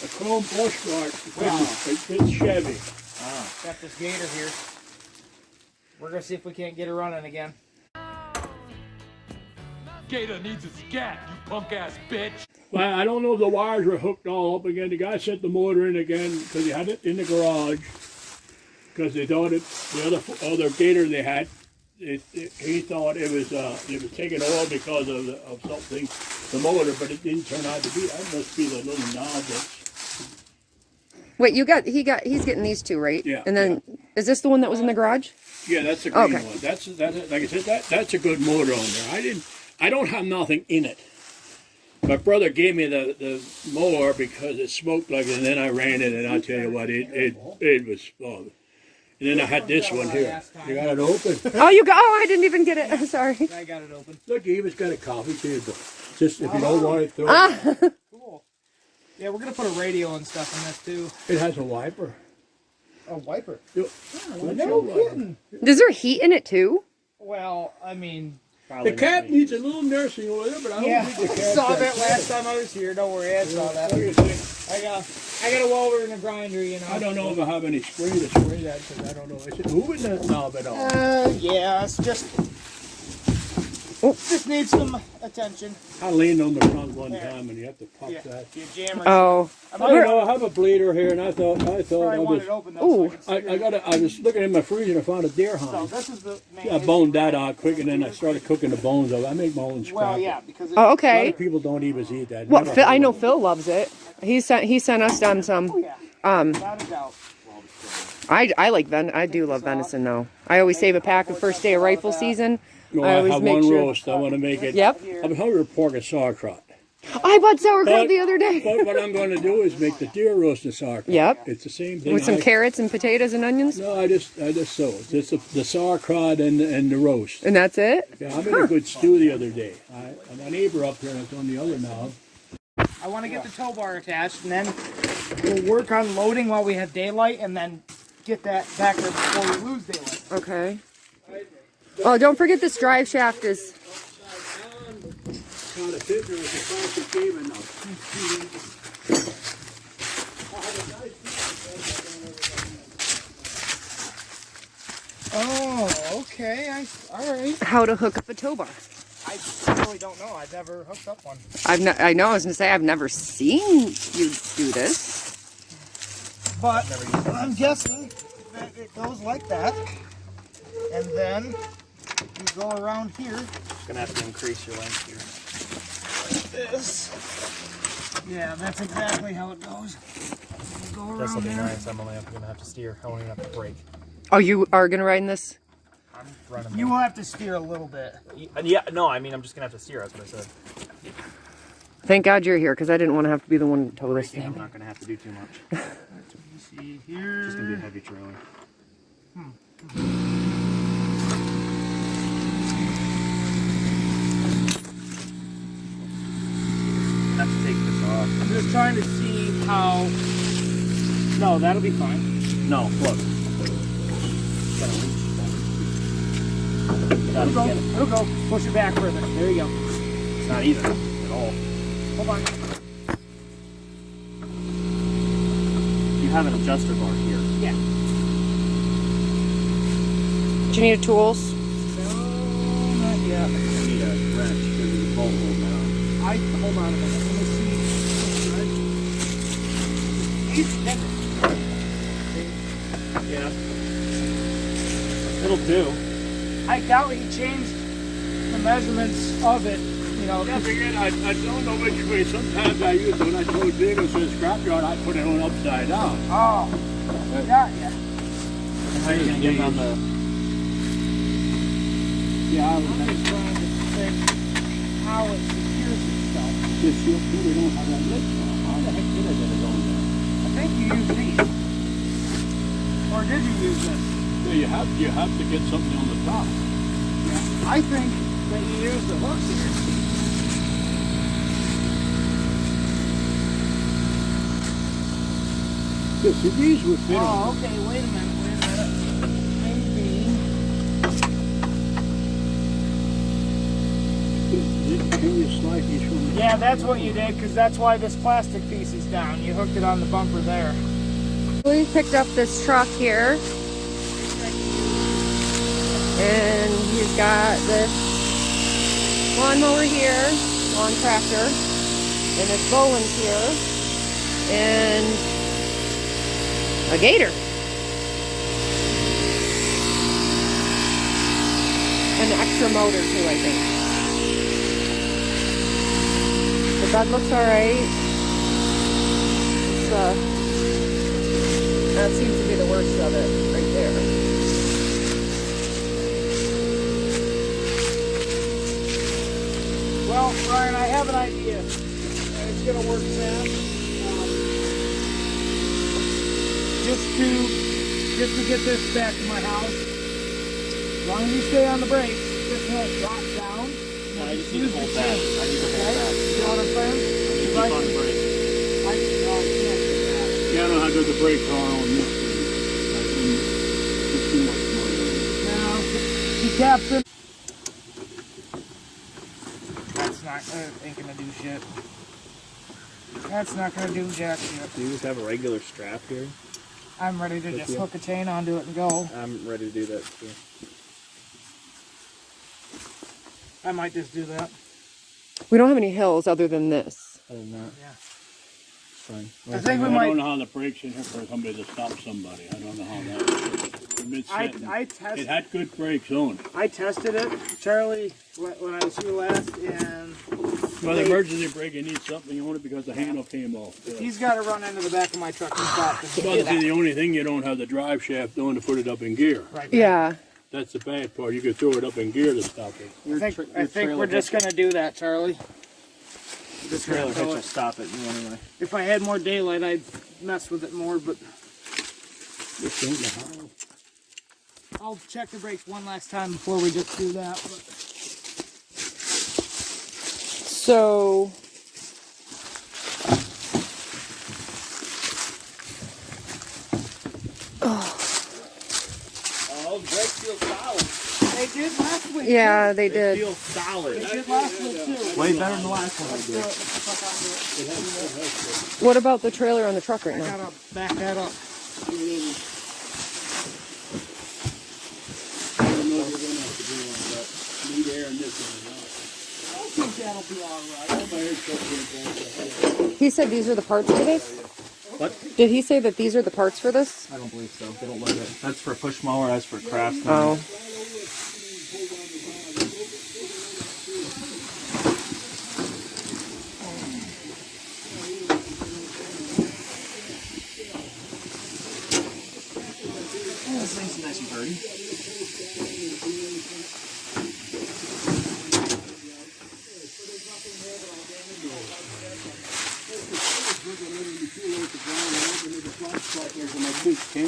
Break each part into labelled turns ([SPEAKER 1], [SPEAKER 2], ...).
[SPEAKER 1] A chrome bush guard.
[SPEAKER 2] Wow.
[SPEAKER 1] It's Chevy.
[SPEAKER 2] Got this Gator here. We're gonna see if we can't get her running again.
[SPEAKER 3] Gator needs a scat, you punk ass bitch.
[SPEAKER 1] Well, I don't know if the wires were hooked all up again. The guy set the motor in again because he had it in the garage because they thought the other Gator they had, he thought it was taking oil because of something, the motor, but it didn't turn out to be. That must be the little knob that's.
[SPEAKER 4] Wait, he's getting these two, right?
[SPEAKER 1] Yeah.
[SPEAKER 4] And then, is this the one that was in the garage?
[SPEAKER 1] Yeah, that's the green
[SPEAKER 4] Okay.
[SPEAKER 1] one. That's like I said, that's a good motor on there. I don't have nothing in it. My brother gave me the mower because it smoked like it, and then I ran it, and I tell you what, it was. And then I had this one here. You got it open.
[SPEAKER 4] I didn't even get it. I'm sorry.
[SPEAKER 2] I got it open.
[SPEAKER 1] Look, he even got a coffee table. Just if you don't want it, throw it.
[SPEAKER 2] Cool. Yeah, we're gonna put a radio and stuff in this too.
[SPEAKER 1] It has a wiper.
[SPEAKER 2] A wiper.
[SPEAKER 1] No kidding.
[SPEAKER 4] Is there heat in it too?
[SPEAKER 2] Well, I mean,
[SPEAKER 1] The cat needs a little nursing oil, but I don't think the cat
[SPEAKER 2] saw that last time I was here. Don't worry, I saw that.
[SPEAKER 1] What do you think?
[SPEAKER 2] I got a welder and a grinder, you know.
[SPEAKER 1] I don't know if I have any spray to spray that because I don't know. Is it moving that knob at all?
[SPEAKER 2] Yeah, it's just needs some attention.
[SPEAKER 1] I leaned on the front one time and you have to pop that.
[SPEAKER 2] You jam
[SPEAKER 4] Oh.
[SPEAKER 1] I don't know. I have a bleeder here, and I thought
[SPEAKER 2] I
[SPEAKER 1] I
[SPEAKER 2] want
[SPEAKER 1] was.
[SPEAKER 2] it open though.
[SPEAKER 1] I was looking in my freezer and I found a deer
[SPEAKER 2] So
[SPEAKER 1] hind.
[SPEAKER 2] this is the main
[SPEAKER 1] I boned that out quick, and then I started cooking the bones of it. I make my own scrap.
[SPEAKER 2] Well, yeah, because
[SPEAKER 4] Oh,
[SPEAKER 1] A lot
[SPEAKER 4] okay.
[SPEAKER 1] of people don't even eat that.
[SPEAKER 4] Well,
[SPEAKER 1] Never
[SPEAKER 4] Phil,
[SPEAKER 1] heard
[SPEAKER 4] I know
[SPEAKER 1] of it.
[SPEAKER 4] Phil loves it. He sent us down some.
[SPEAKER 2] without a doubt.
[SPEAKER 4] I like I do love venison though. I always save a pack the first day of rifle season.
[SPEAKER 1] No,
[SPEAKER 4] I
[SPEAKER 1] I
[SPEAKER 4] always
[SPEAKER 1] have
[SPEAKER 4] make
[SPEAKER 1] one
[SPEAKER 4] sure.
[SPEAKER 1] roast. I want to make it.
[SPEAKER 4] Yep.
[SPEAKER 1] I'm hungry for pork and sauerkraut.
[SPEAKER 4] I bought sauerkraut
[SPEAKER 1] But-
[SPEAKER 4] the other day.
[SPEAKER 1] But what I'm going to do is make the deer roast and sauerkraut.
[SPEAKER 4] Yep.
[SPEAKER 1] It's the same thing.
[SPEAKER 4] With some carrots and potatoes and onions.
[SPEAKER 1] No, I just so it's the sauerkraut and the roast.
[SPEAKER 4] And that's it?
[SPEAKER 1] Yeah, I made a good stew the other day. My neighbor up here, that's on the other knob.
[SPEAKER 2] I want to get the tow bar attached, and then we'll work on loading while we have daylight, and then get that back there before we lose daylight.
[SPEAKER 4] Okay. Oh, don't forget this drive shaft is...
[SPEAKER 1] Kind of thicker as a plastic cable now.
[SPEAKER 2] Oh, okay. All right.
[SPEAKER 4] How to hook up a tow bar.
[SPEAKER 2] I really don't know. I've never hooked up one.
[SPEAKER 4] I know, I was going to say, I've never seen you do this.
[SPEAKER 2] But I'm guessing that it goes like that, and then you go around here.
[SPEAKER 5] Just gonna have to increase your length here.
[SPEAKER 2] Like this. Yeah, that's exactly how it goes. You go
[SPEAKER 5] This will
[SPEAKER 2] around
[SPEAKER 5] be
[SPEAKER 2] there.
[SPEAKER 5] nice. I'm only gonna have to steer. I won't even have to brake.
[SPEAKER 4] Oh, you are going to ride in this?
[SPEAKER 5] I'm running.
[SPEAKER 2] You will have to steer a little bit.
[SPEAKER 5] Yeah, no, I mean I'm just gonna have to steer. That's what I said.
[SPEAKER 4] Thank God you're here, because I didn't want to have to be the one to tow this
[SPEAKER 5] I'm
[SPEAKER 4] thing.
[SPEAKER 5] not gonna have to do too much.
[SPEAKER 2] See here.
[SPEAKER 5] Just gonna be a heavy trailer. I have to take this off.
[SPEAKER 2] I'm just trying to see how. No, that'll be fine.
[SPEAKER 5] No, look. Gotta reach.
[SPEAKER 2] It'll go. It'll go. Push it back further. There you go.
[SPEAKER 5] It's not even at all.
[SPEAKER 2] Hold on.
[SPEAKER 5] You have an adjuster bar here.
[SPEAKER 2] Yeah.
[SPEAKER 4] Do you need tools?
[SPEAKER 2] No, not yet.
[SPEAKER 5] I need a wrench because the bolt will down.
[SPEAKER 2] Hold on a minute. Let me see.
[SPEAKER 5] Yeah. It'll do.
[SPEAKER 2] I doubt he changed the measurements of it. You know.
[SPEAKER 1] Yeah, again, I don't know which way. Sometimes I use it when I tow vehicles to the scrapyard, I put it on upside down.
[SPEAKER 2] Oh. Got ya.
[SPEAKER 5] How are you gonna get it on the?
[SPEAKER 2] Yeah, I was just trying to think how it secures itself.
[SPEAKER 1] Just feel free, we don't have that lip. How the heck did I get it on there?
[SPEAKER 2] I think you used these. Or did you use this?
[SPEAKER 1] Yeah, you have to get something on the top.
[SPEAKER 2] Yeah. I think that you used the hooks here.
[SPEAKER 1] Yeah, see, these would fit on.
[SPEAKER 2] Oh, okay. Wait a minute. Maybe.
[SPEAKER 1] Can you slide piece from
[SPEAKER 2] Yeah, that's what you did, because that's why this plastic piece is down. You hooked it on the bumper there.
[SPEAKER 4] We picked up this truck here. And he's got this lawnmower here, lawn tractor, and this Bolen's here, and a Gator. An extra motor too, I think. The bed looks alright. That seems to be the worst of it, right there.
[SPEAKER 2] Well, Brian, I have an idea. And it's going to work fast. Just to get this back to my house. As long as you stay on the brakes, this won't drop down.
[SPEAKER 5] I just need to hold back. I need to hold back.
[SPEAKER 2] You know what I'm saying?
[SPEAKER 5] Keep on the brake.
[SPEAKER 2] I can't do that.
[SPEAKER 1] Yeah, I don't know how good the brakes are on this thing. It's too much money.
[SPEAKER 2] Now, she taps it. That's not, ain't gonna do shit. That's not gonna do jack shit.
[SPEAKER 5] Do you just have a regular strap here?
[SPEAKER 2] I'm ready to just hook a chain onto it and go.
[SPEAKER 5] I'm ready to do that too.
[SPEAKER 2] I might just do that.
[SPEAKER 4] We don't have any hills other than this.
[SPEAKER 5] Other than that,
[SPEAKER 2] Yeah.
[SPEAKER 5] it's fine.
[SPEAKER 2] I think we
[SPEAKER 1] I
[SPEAKER 2] might.
[SPEAKER 1] don't know how the brakes in here for somebody to stop somebody. I don't know how that. It had good brakes on it.
[SPEAKER 2] I tested it, Charlie, when I was here last, and
[SPEAKER 1] Well, the emergency brake, you need something on it because the handle came off.
[SPEAKER 2] he's got to run into the back of my truck and stop.
[SPEAKER 1] Well, see, the only thing you don't have the drive shaft on to put it up in gear.
[SPEAKER 2] Right.
[SPEAKER 4] Yeah.
[SPEAKER 1] That's the bad part. You could throw it up in gear to stop it.
[SPEAKER 2] I think we're just gonna do that, Charlie.
[SPEAKER 5] This trailer hitch will stop it anyway.
[SPEAKER 2] If I had more daylight, I'd mess with it more, but
[SPEAKER 1] Just don't know how.
[SPEAKER 2] I'll check the brakes one last time before we just do that. But
[SPEAKER 4] So
[SPEAKER 5] Oh, the brakes feel solid.
[SPEAKER 2] they did last week.
[SPEAKER 4] yeah, they
[SPEAKER 5] They
[SPEAKER 4] did.
[SPEAKER 5] feel solid.
[SPEAKER 2] They did last week too.
[SPEAKER 5] Way better than the last one I did.
[SPEAKER 4] What about the trailer on the truck right
[SPEAKER 2] I
[SPEAKER 4] now?
[SPEAKER 2] gotta back that up.
[SPEAKER 1] I don't know if you're going to have to do one, but need air in this one or not.
[SPEAKER 2] I think that'll be all right.
[SPEAKER 1] My air's so good.
[SPEAKER 4] He said these are the parts for this?
[SPEAKER 5] What?
[SPEAKER 4] Did he say that these are the parts for this?
[SPEAKER 5] I don't believe so. They don't load it. That's for push mower, that's for craftsman.
[SPEAKER 4] Oh.
[SPEAKER 5] This thing's nice and birdy.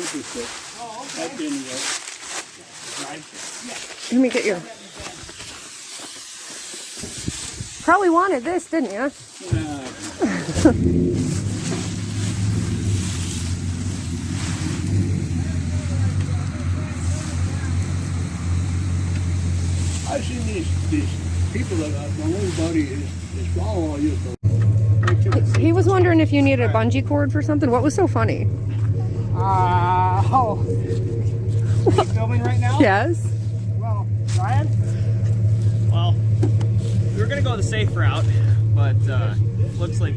[SPEAKER 1] That didn't work.
[SPEAKER 4] Let me get your. Probably wanted this, didn't you?
[SPEAKER 1] I've seen these people that my own buddy is following all you.
[SPEAKER 4] He was wondering if you needed a bungee cord for something. What was so funny?
[SPEAKER 2] Oh. Are you filming right now?
[SPEAKER 4] Yes.
[SPEAKER 2] Well, Brian?
[SPEAKER 5] Well, we were gonna go the safe route, but looks like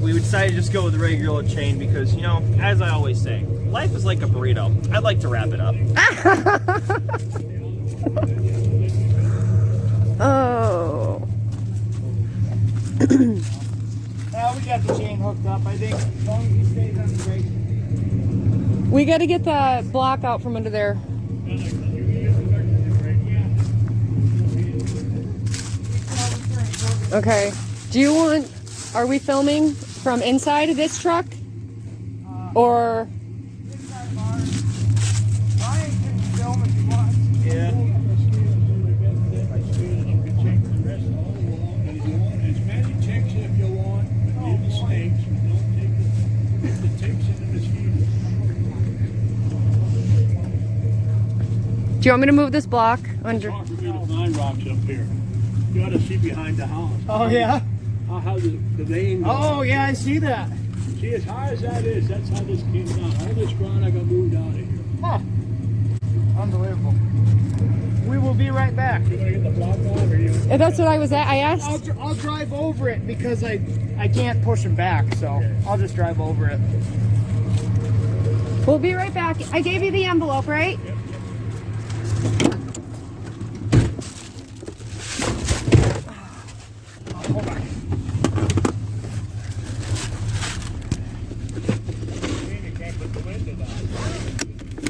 [SPEAKER 5] we decided to just go with the regular chain because, you know, as I always say, life is like a burrito. I'd like to wrap it up.
[SPEAKER 4] Oh.
[SPEAKER 2] Yeah, we got the chain hooked up. I think as long as he stays on the brake.
[SPEAKER 4] We got to get that block out from under there. Okay. Do you want... Are we filming from inside of this truck? Or...
[SPEAKER 2] Inside of ours. Brian can film if he wants.
[SPEAKER 5] Yeah.
[SPEAKER 1] As many ticks if you want, but leave the snakes. Don't take the ticks in the mosquitoes.
[SPEAKER 4] Do you want me to move this block under?
[SPEAKER 1] It's hard for me to find rocks up here. You ought to see behind the house.
[SPEAKER 2] Oh yeah.
[SPEAKER 1] How the vein goes.
[SPEAKER 2] Oh yeah, I see that.
[SPEAKER 1] See, as high as that is, that's how this came down. All this ground I got moved out of here.
[SPEAKER 2] Huh. Unbelievable. We will be right back.
[SPEAKER 1] You gonna get the block off, or you?
[SPEAKER 4] That's what I was at. I asked.
[SPEAKER 2] I'll drive over it because I can't push him back, so I'll just drive over it.
[SPEAKER 4] We'll be right back. I gave you the envelope, right?
[SPEAKER 1] Yep.
[SPEAKER 2] Hold on.
[SPEAKER 1] You can't put the window down.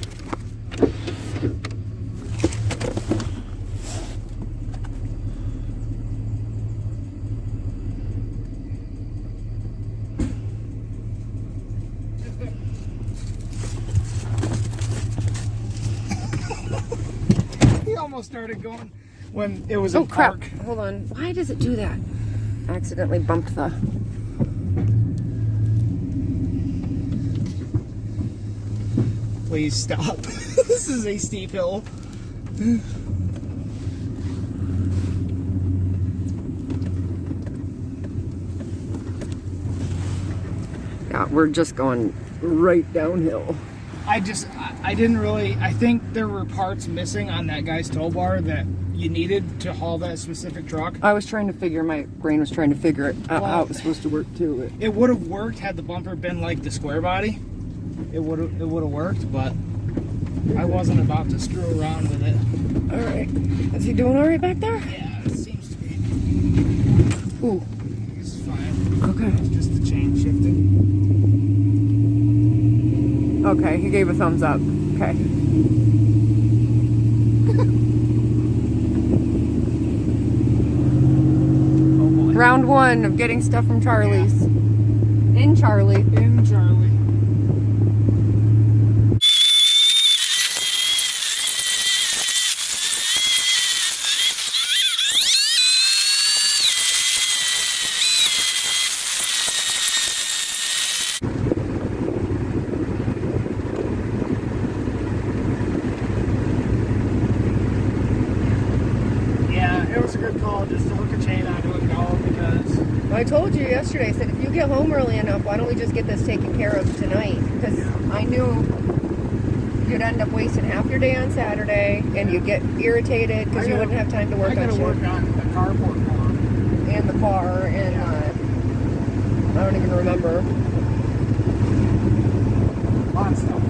[SPEAKER 2] He almost started going when it was
[SPEAKER 4] Oh
[SPEAKER 2] a
[SPEAKER 4] crap!
[SPEAKER 2] park.
[SPEAKER 4] Hold on. Why does it do that? I accidentally bumped the.
[SPEAKER 2] Please stop. This is a steep hill.
[SPEAKER 4] Yeah, we're just going right downhill.
[SPEAKER 2] I didn't really, I think there were parts missing on that guy's tow bar that you needed to haul that specific truck.
[SPEAKER 4] I was trying to figure. My brain was trying to figure it out how it was supposed to work too.
[SPEAKER 2] It would have worked had the bumper been like the square body. It would have worked, but I wasn't about to screw around with it.
[SPEAKER 4] All right. Is he doing all right back there?
[SPEAKER 2] Yeah, it seems to be.
[SPEAKER 4] Ooh.
[SPEAKER 2] It's fine.
[SPEAKER 4] Okay.
[SPEAKER 2] It's just the chain shifted.
[SPEAKER 4] Okay. He gave a thumbs up. Okay.
[SPEAKER 2] Oh boy.
[SPEAKER 4] Round one of getting stuff from Charlie's. In Charlie.
[SPEAKER 2] In Charlie. It was a good call just to hook a chain onto it and go because
[SPEAKER 4] I told you yesterday, I said, if you get home early enough, why don't we just get this taken care of tonight? Because I knew you'd end up wasting half your day on Saturday, and you'd get irritated because you wouldn't have time to work
[SPEAKER 2] I
[SPEAKER 4] on
[SPEAKER 2] gotta
[SPEAKER 4] shit.
[SPEAKER 2] work on the carport more.
[SPEAKER 4] And the car, and I don't even remember.
[SPEAKER 2] Lots of stuff.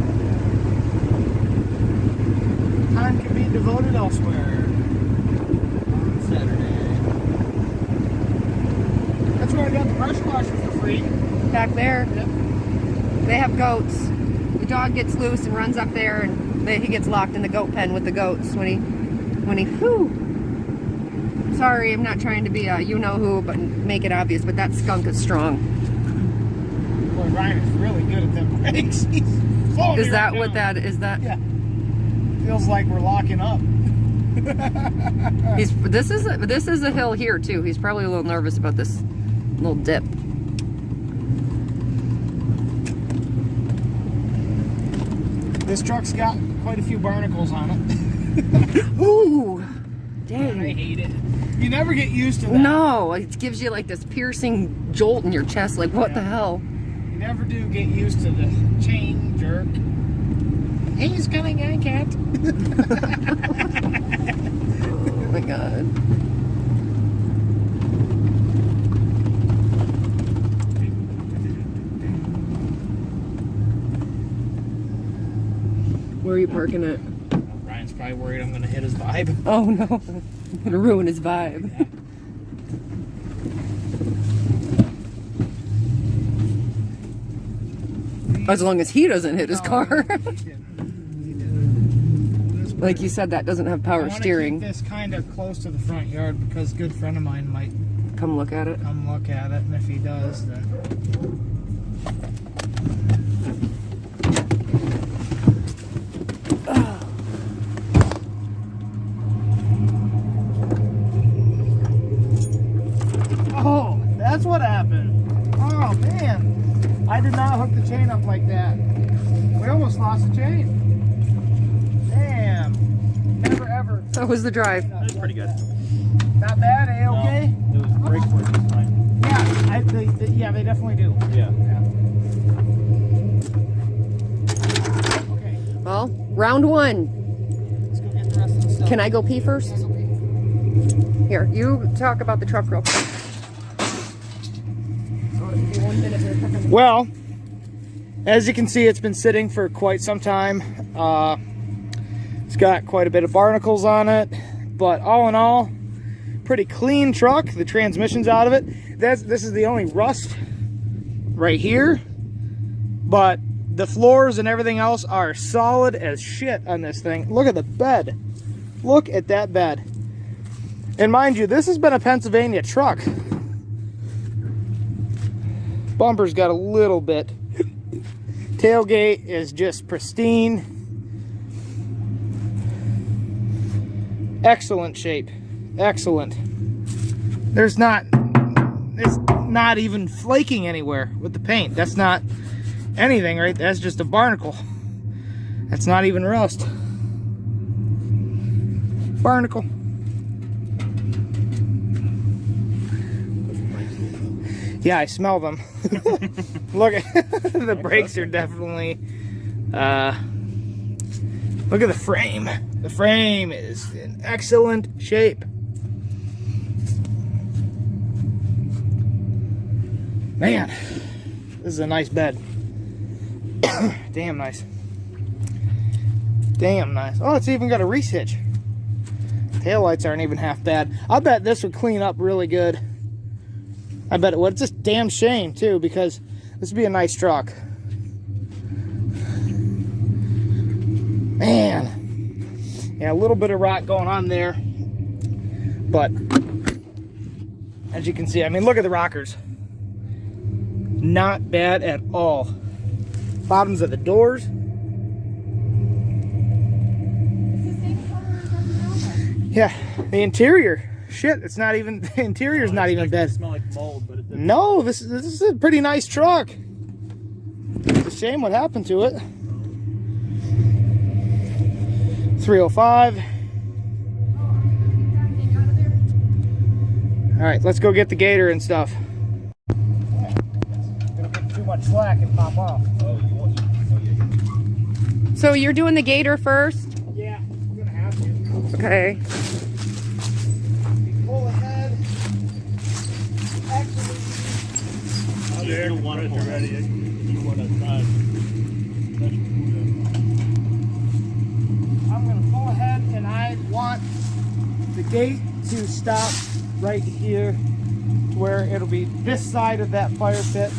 [SPEAKER 2] Time can be devoted elsewhere on Saturday. That's where I got the pressure washer for free.
[SPEAKER 4] Back there,
[SPEAKER 2] Yep.
[SPEAKER 4] they have goats. The dog gets loose and runs up there, and he gets locked in the goat pen with the goats when he, whew. Sorry, I'm not trying to be a you-know-who, but make it obvious, but that skunk is strong.
[SPEAKER 2] Boy, Ryan is really good at them brakes. He's slowing me
[SPEAKER 4] Is that
[SPEAKER 2] right
[SPEAKER 4] what
[SPEAKER 2] down.
[SPEAKER 4] that is? That
[SPEAKER 2] Yeah. Feels like we're locking up.
[SPEAKER 4] this is a hill here too. He's probably a little nervous about this little dip.
[SPEAKER 2] This truck's got quite a few barnacles on it.
[SPEAKER 4] Ooh,
[SPEAKER 2] And I
[SPEAKER 4] dang.
[SPEAKER 2] hate it. You never get used to that.
[SPEAKER 4] No, it gives you like this piercing jolt in your chest. Like, what the hell?
[SPEAKER 2] You never do get used to the chain jerk. He's coming, I can't.
[SPEAKER 4] Oh my god. Where are you parking it?
[SPEAKER 2] Ryan's probably worried I'm gonna hit his vibe.
[SPEAKER 4] Oh no, I'm gonna ruin his vibe. As long as he doesn't hit his car. Like you said, that doesn't have
[SPEAKER 2] I
[SPEAKER 4] power
[SPEAKER 2] wanna
[SPEAKER 4] steering.
[SPEAKER 2] keep this kind of close to the front yard because a good friend of mine might
[SPEAKER 4] Come look at it.
[SPEAKER 2] come look at it, and if he does, then oh, that's what happened. Oh man, I did not hook the chain up like that. We almost lost the chain. Damn.
[SPEAKER 4] How was the drive?
[SPEAKER 5] That's pretty good.
[SPEAKER 2] Not bad, okay?
[SPEAKER 5] No, it was brake force this time.
[SPEAKER 2] Yeah, they definitely do.
[SPEAKER 5] Yeah.
[SPEAKER 2] Okay,
[SPEAKER 4] Well, round one.
[SPEAKER 2] let's go get the rest of the stuff.
[SPEAKER 4] Can I go pee first? Here, you talk about the truck real quick.
[SPEAKER 2] Well, as you can see, it's been sitting for quite some time. It's got quite a bit of barnacles on it, but all in all, pretty clean truck. The transmission's out of it. This is the only rust right here, but the floors and everything else are solid as shit on this thing. Look at the bed. Look at that bed. And mind you, this has been a Pennsylvania truck. Bumper's got a little bit. Tailgate is just pristine. Excellent shape. Excellent. It's not even flaking anywhere with the paint. That's not anything, right? That's just a barnacle. That's not even rust. Barnacle. Yeah, I smell them. Look at the brakes are definitely look at the frame. The frame is in excellent shape. Man, this is a nice bed. Damn nice. Damn nice. Oh, it's even got a reese hitch. Taillights aren't even half bad. I bet this would clean up really good. I bet it would. It's just a damn shame, too, because this would be a nice truck. Man. Yeah, a little bit of rot going on there. But, as you can see, I mean, look at the rockers. Not bad at all. Bottoms of the doors. Yeah, the interior. Shit, it's not even, the interior's not even bad.
[SPEAKER 5] It smell like mold, but it doesn't.
[SPEAKER 2] No, this is a pretty nice truck. It's a shame what happened to it. 305. All right, let's go get the Gator and stuff. Gonna get too much slack and pop off.
[SPEAKER 4] So you're doing the Gator first?
[SPEAKER 2] Yeah, I'm gonna have to.
[SPEAKER 4] Okay.
[SPEAKER 2] Pull ahead. Actually,
[SPEAKER 1] Oh, there,
[SPEAKER 5] don't want
[SPEAKER 1] Chris,
[SPEAKER 5] to
[SPEAKER 1] already. You want to try.
[SPEAKER 2] I'm gonna pull ahead, and I want the gate to stop right here, to where it'll be this side of that fire pit.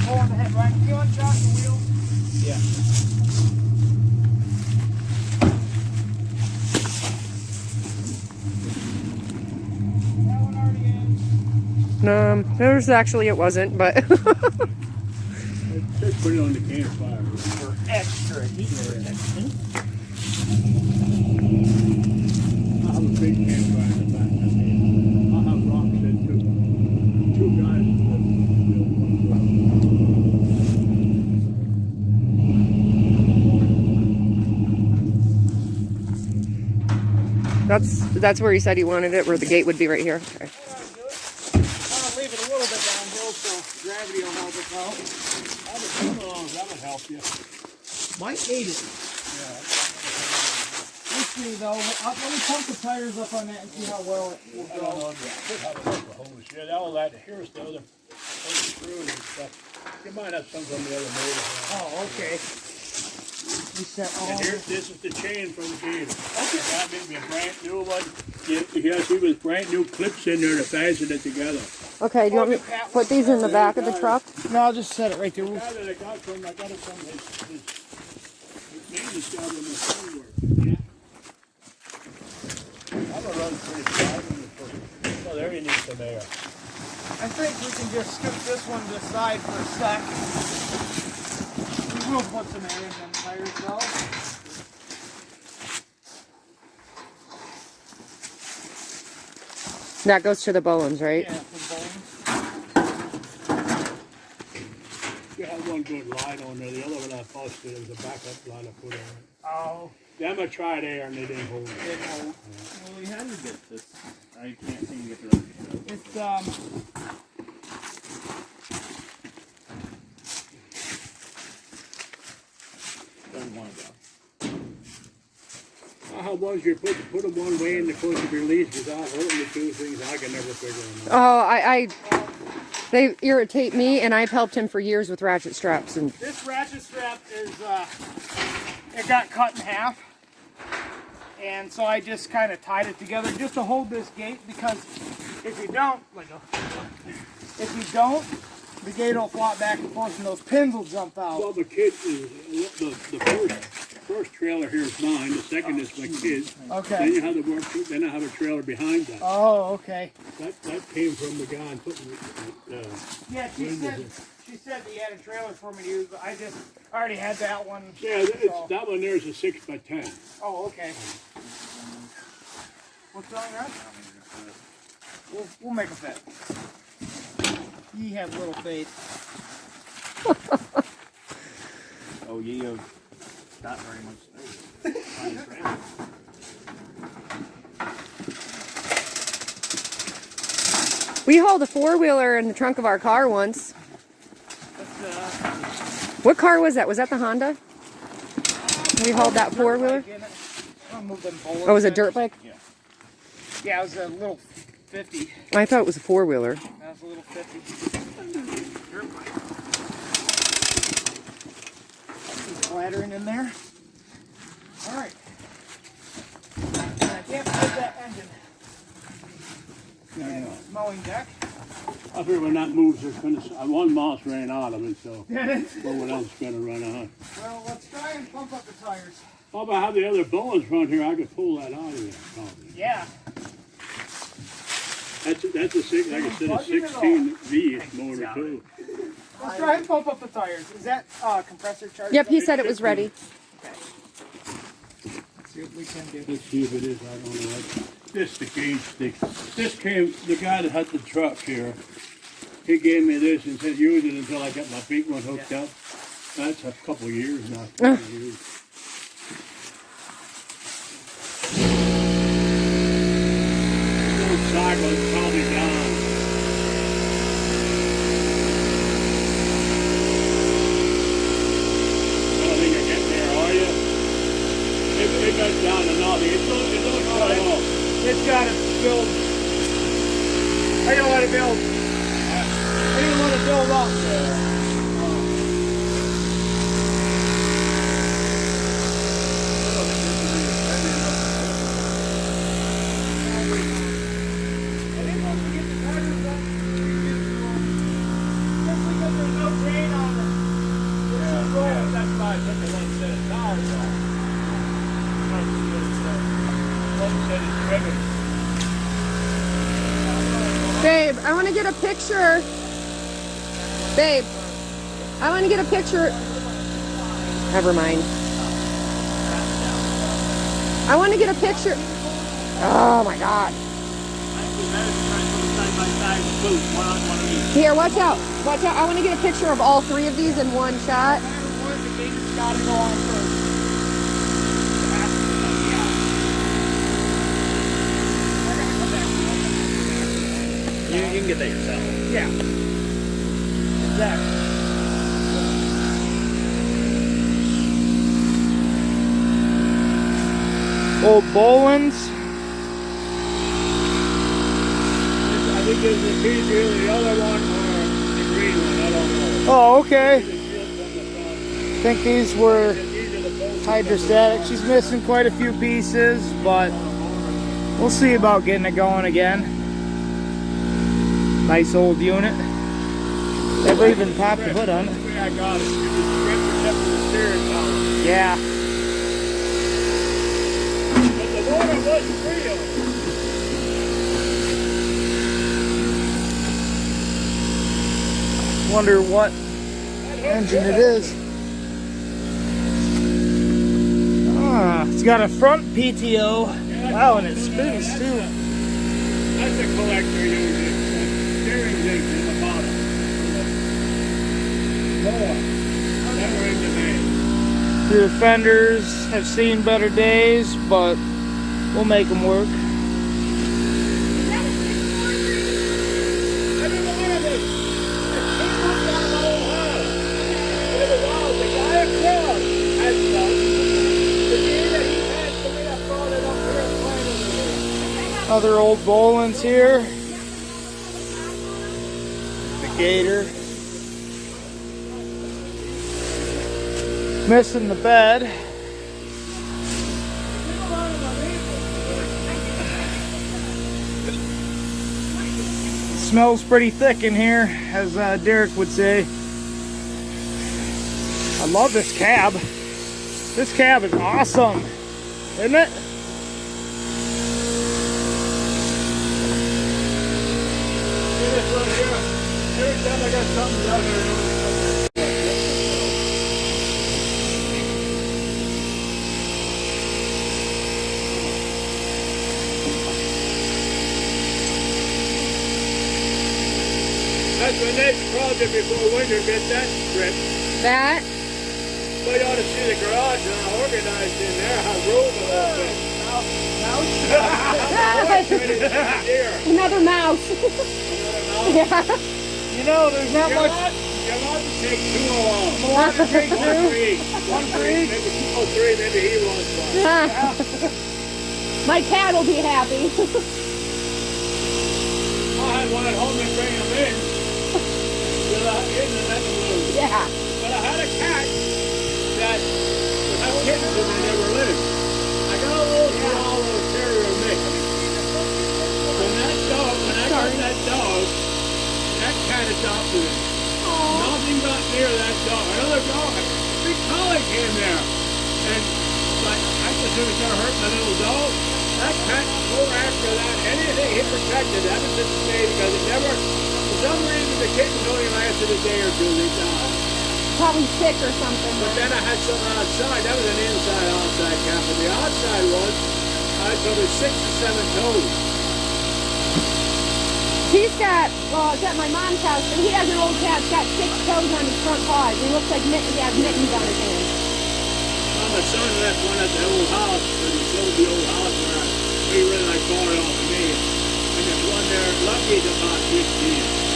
[SPEAKER 2] Pull on the head, Ryan. You unshock the wheel?
[SPEAKER 5] Yeah.
[SPEAKER 2] That one already is.
[SPEAKER 4] There's actually, it wasn't, but.
[SPEAKER 1] Just put it on the Gator fire.
[SPEAKER 5] For extra heat protection.
[SPEAKER 1] I'll have a big campfire in the back. I'll have rocks in too. Two guys.
[SPEAKER 4] That's where he said he wanted it, where the gate would be right here. Okay.
[SPEAKER 2] I'll leave it a little bit downhill so gravity will help us out.
[SPEAKER 1] That would help you.
[SPEAKER 2] Might need it. We'll see though. Let me pump the tires up on that and see how well it will
[SPEAKER 1] I don't
[SPEAKER 2] go.
[SPEAKER 1] know. Could have a hose. Yeah, all that. Here's the other screws and stuff. You might have some from the other motor.
[SPEAKER 2] Oh, okay. We set all
[SPEAKER 1] And here, this is the chain for the Gator. Okay. That may be a brand new one. Yeah, see, with brand new clips in there to fasten it together.
[SPEAKER 4] Okay, do you want me to put these in the back of the truck?
[SPEAKER 2] No, I'll just set it right there.
[SPEAKER 1] The guy that I got it from his maintenance job in the homework. Yeah. I'm gonna run pretty fast in the first. Oh, there you need some air.
[SPEAKER 2] I think we can just scoop this one to the side for a sec. We will put some air in them tires though.
[SPEAKER 4] That goes to the Bolens, right?
[SPEAKER 2] Yeah, for Bolens.
[SPEAKER 1] You have one good line on there. The other one I posted is a backup line I put on it.
[SPEAKER 2] Oh,
[SPEAKER 1] Them I tried there and they didn't hold it.
[SPEAKER 2] it won't.
[SPEAKER 5] Well, we had to get this. I can't seem to get the right.
[SPEAKER 2] It's
[SPEAKER 5] Don't want to go.
[SPEAKER 1] How was you put them one way and the close of your leash without hurting the two things? I can never figure them out.
[SPEAKER 4] Oh, they irritate me, and I've helped him for years with ratchet straps. And
[SPEAKER 2] this ratchet strap is it got cut in half, and so I just kind of tied it together just to hold this gate, because if you don't, the gate will flop back and forth and those pins will jump out.
[SPEAKER 1] Well, the kid is the first trailer here is mine. The second is my kid's.
[SPEAKER 2] Okay.
[SPEAKER 1] Then you have the work. Then I have a trailer behind that.
[SPEAKER 2] Oh, okay.
[SPEAKER 1] That came from the guy putting.
[SPEAKER 2] Yeah, she said that you had a trailer for me to use, but I already had that one.
[SPEAKER 1] Yeah, that one there's a 6x10.
[SPEAKER 2] Oh, okay. What's wrong, Russ? We'll make a fit. Ye have little faith.
[SPEAKER 5] Oh, ye have not very much space.
[SPEAKER 4] we hauled a 4-wheeler in the trunk of our car once. What car was that? Was that the Honda? We hauled that 4-wheeler? Oh, it was a dirt bike?
[SPEAKER 2] Yeah, it was a little 50.
[SPEAKER 4] I thought it was a 4-wheeler.
[SPEAKER 2] That was a little 50. Some splattering in there. All right. I can't put that engine. And mowing deck.
[SPEAKER 1] I figure when that moves, there's gonna. One mouse ran out of it, so
[SPEAKER 2] Did it?
[SPEAKER 1] no one else is gonna run out.
[SPEAKER 2] Well, let's try and pump up the tires.
[SPEAKER 1] How about have the other Bolens run here? I could pull that out of there. Probably.
[SPEAKER 2] Yeah.
[SPEAKER 1] That's a six, like I said, a 16V motor too.
[SPEAKER 2] Let's try and pump up the tires. Is that compressor charged?
[SPEAKER 4] Yep, he said it was ready.
[SPEAKER 2] Okay. Let's see what we can do.
[SPEAKER 1] Let's see if it is. I don't know. This the gauge stick. This came. The guy that had the truck here. He gave me this and said use it until I got my big one hooked up. That's a couple of years now. Cycle is probably gone. I don't think you're getting there, are you? It got down to nothing. It don't shut off.
[SPEAKER 2] It's got to build. I gotta let it build. I didn't let it build up.
[SPEAKER 4] Babe, I want to get a picture. Babe, I want to get a picture. Never mind. I want to get a picture. Oh my God. Here, watch out. Watch out. I want to get a picture of all 3 of these in one shot.
[SPEAKER 5] You can get that yourself.
[SPEAKER 2] Yeah. Exactly. Old Bolens.
[SPEAKER 1] I think there's a piece here, the other one or the green one. I don't know.
[SPEAKER 2] Oh, okay.
[SPEAKER 1] The shield on the front.
[SPEAKER 2] I think these were
[SPEAKER 1] These are the bolts.
[SPEAKER 2] hydrostatic. She's missing quite a few pieces, but we'll see about getting it going again. Nice old unit. Never even popped the hood on it.
[SPEAKER 1] I got it. It was stripped except for the steering column.
[SPEAKER 2] Yeah.
[SPEAKER 1] But the motor was real.
[SPEAKER 2] Wonder what engine it is. Ah, it's got a front PTO. Wow, and it spins too.
[SPEAKER 1] That's a collector usually. Steering zinc in the bottom. Boy, never in the main.
[SPEAKER 2] Rear fenders have seen better days, but we'll make them work. Other old Bolens here. The Gator. Missing the bed. Smells pretty thick in here, as Derek would say. I love this cab. This cab is awesome, isn't it?
[SPEAKER 1] Every time I got something down there, that's the next project before winter, get that stripped.
[SPEAKER 4] That?
[SPEAKER 1] But you ought to see the garage and how organized in there, how room a little bit.
[SPEAKER 4] Another mouse. Yeah.
[SPEAKER 2] You know, there's not much.
[SPEAKER 1] Come on, take two along.
[SPEAKER 2] One to take
[SPEAKER 1] One for
[SPEAKER 2] two.
[SPEAKER 1] each.
[SPEAKER 2] One for each.
[SPEAKER 1] Maybe two or three, maybe he wants one.
[SPEAKER 4] My cat will be happy.
[SPEAKER 1] I had one at home and bring him in. Without getting the neck loose.
[SPEAKER 4] Yeah.
[SPEAKER 1] But I had a cat that would have kittens and they never lived. I got a little small little terrier mix. When I got that dog, that cat adopted it. Nothing got near that dog. Another dog, a big collie came there. And like, I just knew it was going to hurt my little dog. That cat tore after that. Anything he protected, ever since the day, because it never, for some reason, the kittens only lasted a day or two, they died.
[SPEAKER 4] Probably sick or something.
[SPEAKER 1] But then I had some outside. That was an inside-outside cat. But the outside was, I had probably 6 or 7 toes.
[SPEAKER 4] He's got, well, it's at my mom's house, and he has an old cat. He's got 6 toes on his front paws. He looks like he has mittens on his hands.
[SPEAKER 1] Well, my son left one at the old house, and he sold the old house where he really like bought it off of me. And there's one there, Lucky's about 15.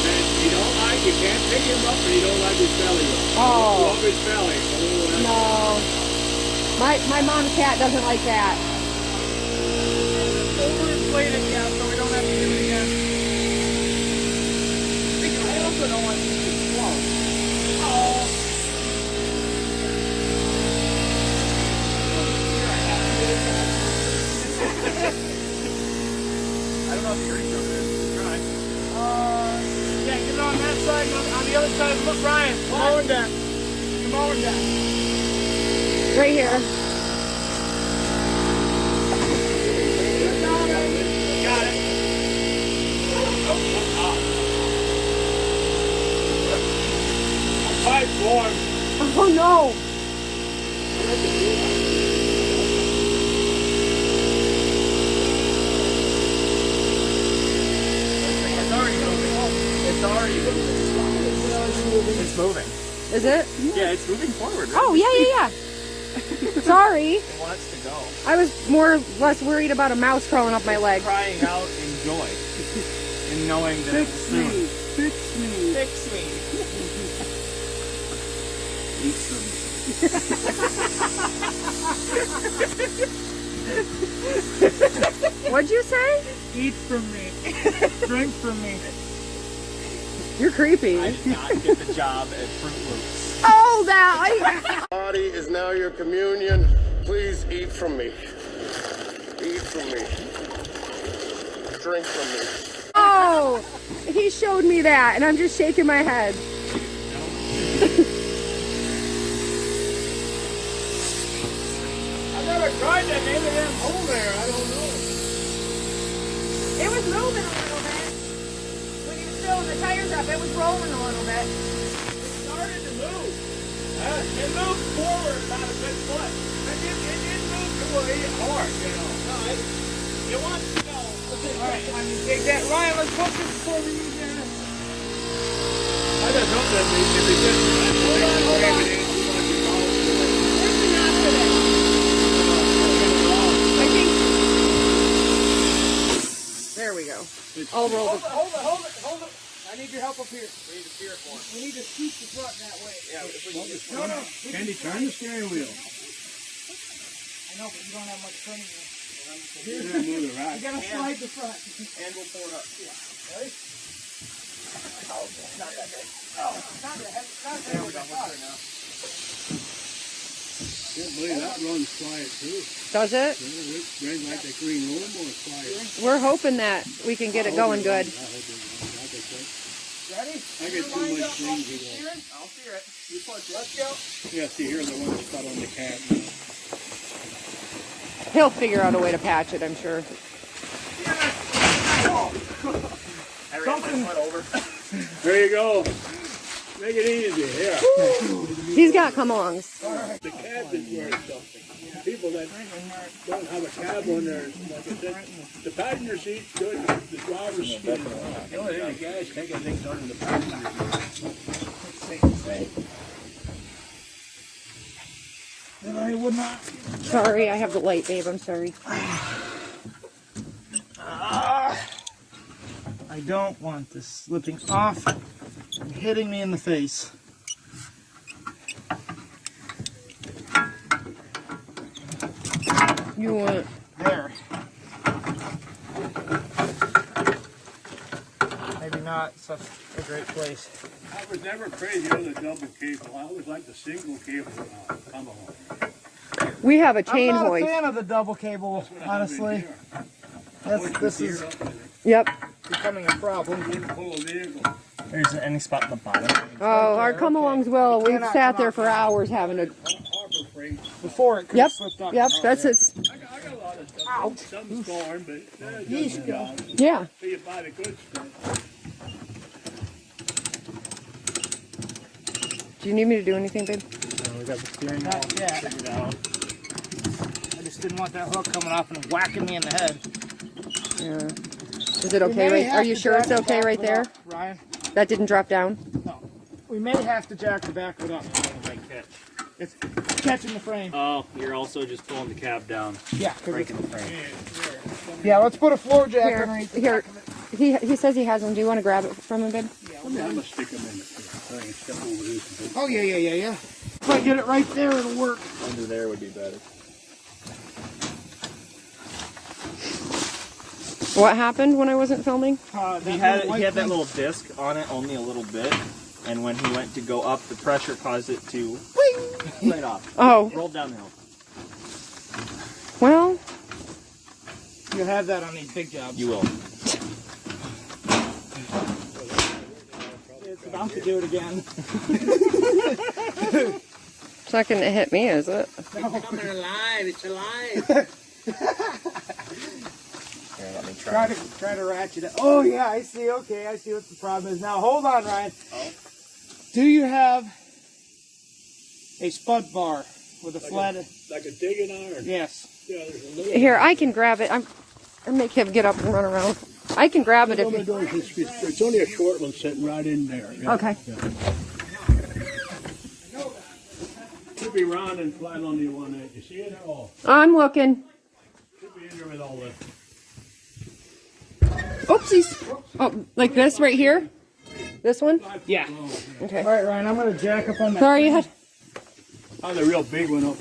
[SPEAKER 1] And he don't like, you can't pick him up, and he don't like his belly up.
[SPEAKER 4] Oh.
[SPEAKER 1] Love his belly. Oh,
[SPEAKER 4] No. My mom's cat doesn't like that.
[SPEAKER 2] Overinflated, yeah, so we don't have to do it again. I also don't want to be slow. Oh.
[SPEAKER 5] I don't know if you're ready for this. Try.
[SPEAKER 2] Yeah, get it on that side, and on the other side, look, Ryan, come on down. Come on down.
[SPEAKER 4] Right here.
[SPEAKER 1] got it. Pipe form.
[SPEAKER 4] Oh no.
[SPEAKER 5] It's already moving. It's already moving. It's moving.
[SPEAKER 4] Is it?
[SPEAKER 5] Yeah, it's moving forward. Right?
[SPEAKER 4] Oh, yeah. Sorry.
[SPEAKER 5] It wants to go.
[SPEAKER 4] I was more or less worried about a mouse crawling up my leg.
[SPEAKER 5] Crying out in joy. In knowing that it's soon.
[SPEAKER 2] Fix me.
[SPEAKER 5] Fix me.
[SPEAKER 4] What'd you say?
[SPEAKER 2] Eat from me. Drink from me.
[SPEAKER 4] You're creepy.
[SPEAKER 5] I did not get the job at Fruit Loops.
[SPEAKER 4] Oh, that.
[SPEAKER 6] Body is now your communion. Please eat from me. Eat from me. Drink from me.
[SPEAKER 4] Oh, he showed me that, and I'm just shaking my head.
[SPEAKER 1] I've never tried that name of them hole there. I don't know.
[SPEAKER 4] It was moving a little bit. When you were filling the tires up, it was rolling a little bit.
[SPEAKER 1] It started to move. It moved forward about a good foot. It didn't move too hard, you know. No, it wants to go.
[SPEAKER 2] All right, I mean, take that. Ryan, let's put this before we use that.
[SPEAKER 1] I just hope that if it didn't, hold on.
[SPEAKER 4] I'll roll it.
[SPEAKER 2] Hold it. I need your help up here. We need to steer it more. We need to scoop the front that way.
[SPEAKER 5] Yeah, if we can just
[SPEAKER 2] No.
[SPEAKER 1] Candy, turn the steering wheel.
[SPEAKER 2] I know, but you don't have much turning here.
[SPEAKER 1] Yeah, move it right.
[SPEAKER 2] You gotta slide the front.
[SPEAKER 5] and we'll pull it up.
[SPEAKER 2] Ready? Oh, it's not that big. Oh, it's not that heavy. It's not that heavy.
[SPEAKER 1] Can't believe that runs quiet too.
[SPEAKER 4] Does it?
[SPEAKER 1] It runs like the green lawnmower quiet.
[SPEAKER 4] We're hoping that we can get it going good.
[SPEAKER 2] Ready?
[SPEAKER 1] I get too much things to go.
[SPEAKER 5] I'll steer it.
[SPEAKER 2] You push it. Let's go.
[SPEAKER 1] Yeah, see, here's the one that's cut on the cab.
[SPEAKER 4] He'll figure out a way to patch it, I'm sure.
[SPEAKER 5] I ran my foot over.
[SPEAKER 1] There you go. Make it easy. Here.
[SPEAKER 4] He's got come-alongs.
[SPEAKER 1] The cab is worth something. People that don't have a cab on there, like I said, the passenger seat's good, the driver's seat is not. The only thing the guys take, I think, on the passenger seat.
[SPEAKER 2] Then I would not.
[SPEAKER 4] Sorry, I have the light, babe. I'm sorry.
[SPEAKER 2] I don't want this slipping off and hitting me in the face.
[SPEAKER 4] You want...
[SPEAKER 2] There. Maybe not such a great place.
[SPEAKER 1] I was never crazy on the double cable. I always liked the single cable. Come on.
[SPEAKER 4] We have a chain
[SPEAKER 2] I'm not
[SPEAKER 4] hoist.
[SPEAKER 2] a fan of the double cable, honestly. This is
[SPEAKER 4] Yep.
[SPEAKER 2] becoming a problem.
[SPEAKER 1] Pull a vehicle.
[SPEAKER 5] There isn't any spot in the bottom.
[SPEAKER 4] Oh, our come-alongs will. We've
[SPEAKER 2] cannot
[SPEAKER 4] sat
[SPEAKER 2] come
[SPEAKER 4] there
[SPEAKER 2] off.
[SPEAKER 4] for hours having a...
[SPEAKER 1] Harbor Freight.
[SPEAKER 2] Before it could
[SPEAKER 4] Yep,
[SPEAKER 2] have slipped off.
[SPEAKER 4] yep, that's it.
[SPEAKER 1] I got a lot of stuff. Some scorn, but it doesn't matter.
[SPEAKER 4] Yeah.
[SPEAKER 1] So you buy the good stuff.
[SPEAKER 4] Do you need me to do anything, babe?
[SPEAKER 5] We got the steering wheel
[SPEAKER 2] Not yet.
[SPEAKER 5] figured out.
[SPEAKER 2] I just didn't want that hook coming off and whacking me in the head.
[SPEAKER 4] Yeah. Is it okay right... Are you sure it's okay right there?
[SPEAKER 2] Ryan?
[SPEAKER 4] That didn't drop down?
[SPEAKER 2] No. We may have to jack the back of it up.
[SPEAKER 5] Big catch.
[SPEAKER 2] It's catching the frame.
[SPEAKER 5] Oh, you're also just pulling the cab down,
[SPEAKER 2] Yeah,
[SPEAKER 5] breaking the frame.
[SPEAKER 2] yeah, let's put a floor jack
[SPEAKER 4] Here,
[SPEAKER 2] underneath the
[SPEAKER 4] here.
[SPEAKER 2] back of it.
[SPEAKER 4] He says he has them. Do you want to grab it from him, babe?
[SPEAKER 1] I'm gonna stick them in it. So I can step over this.
[SPEAKER 2] Oh, yeah. If I get it right there, it'll work.
[SPEAKER 5] Under there would be better.
[SPEAKER 4] What happened when I wasn't filming?
[SPEAKER 5] He had that little disc on it only a little bit, and when he went to go up, the pressure caused it to right off.
[SPEAKER 4] Oh,
[SPEAKER 5] Rolled down the hill.
[SPEAKER 4] well,
[SPEAKER 2] You have that on these big jobs.
[SPEAKER 5] You will.
[SPEAKER 2] It's about to do it again.
[SPEAKER 4] it's not going to hit me, is it?
[SPEAKER 2] It's coming alive. It's alive.
[SPEAKER 5] Here, let me try.
[SPEAKER 2] Try to ratchet it. Oh yeah, I see. Okay, I see what the problem is. Now hold on, Ryan.
[SPEAKER 5] Oh.
[SPEAKER 2] Do you have a spud bar with a flat?
[SPEAKER 1] Like a digging iron.
[SPEAKER 2] Yes.
[SPEAKER 1] Yeah, there's a little.
[SPEAKER 4] Here, I can grab it. I'll make him get up and run around. I can grab it if you...
[SPEAKER 1] It's only a short one sitting right in there. Yeah.
[SPEAKER 4] Okay.
[SPEAKER 1] Yeah. Should be round and flat on the one edge. You see it at all?
[SPEAKER 4] I'm looking.
[SPEAKER 1] Should be in there with all the.
[SPEAKER 4] Oopsies. Oh, like this right here? This one?
[SPEAKER 2] Yeah.
[SPEAKER 4] Okay.
[SPEAKER 2] All right, Ryan. I'm gonna jack up on that.
[SPEAKER 4] Sorry, you had...
[SPEAKER 1] Oh, the real big one up.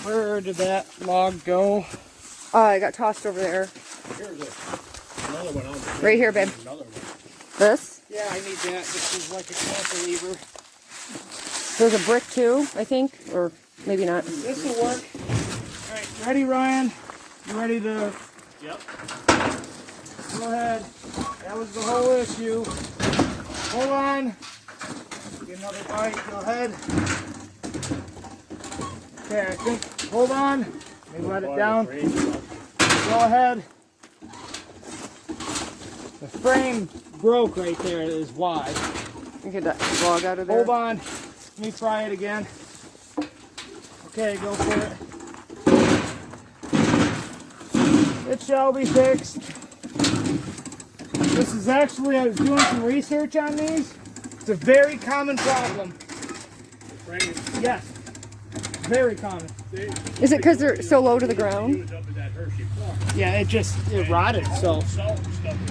[SPEAKER 2] Where did that log go?
[SPEAKER 4] I got tossed over there.
[SPEAKER 1] Here's another one on the
[SPEAKER 4] Right here, babe.
[SPEAKER 1] Another one.
[SPEAKER 4] This?
[SPEAKER 2] Yeah, I need that. This is like a cantilever.
[SPEAKER 4] There's a brick too, I think. Or maybe not.
[SPEAKER 2] This will work. All right, ready, Ryan? You ready to?
[SPEAKER 5] Yep.
[SPEAKER 2] Go ahead. That was the whole issue. Hold on. Get another bite. Go ahead. Okay, I think. Hold on. Let me let it down. Go ahead. The frame broke right there. Is why.
[SPEAKER 4] You get that log out of there.
[SPEAKER 2] Hold on. Let me try it again. Okay, go for it. It shall be fixed. This is actually, I was doing some research on these. It's a very common problem. Yes. Very common.
[SPEAKER 4] Is it because they're so low to the ground?
[SPEAKER 1] It was up in that Hershey Park.
[SPEAKER 2] Yeah, it rotted. So
[SPEAKER 1] Salt and stuff on it.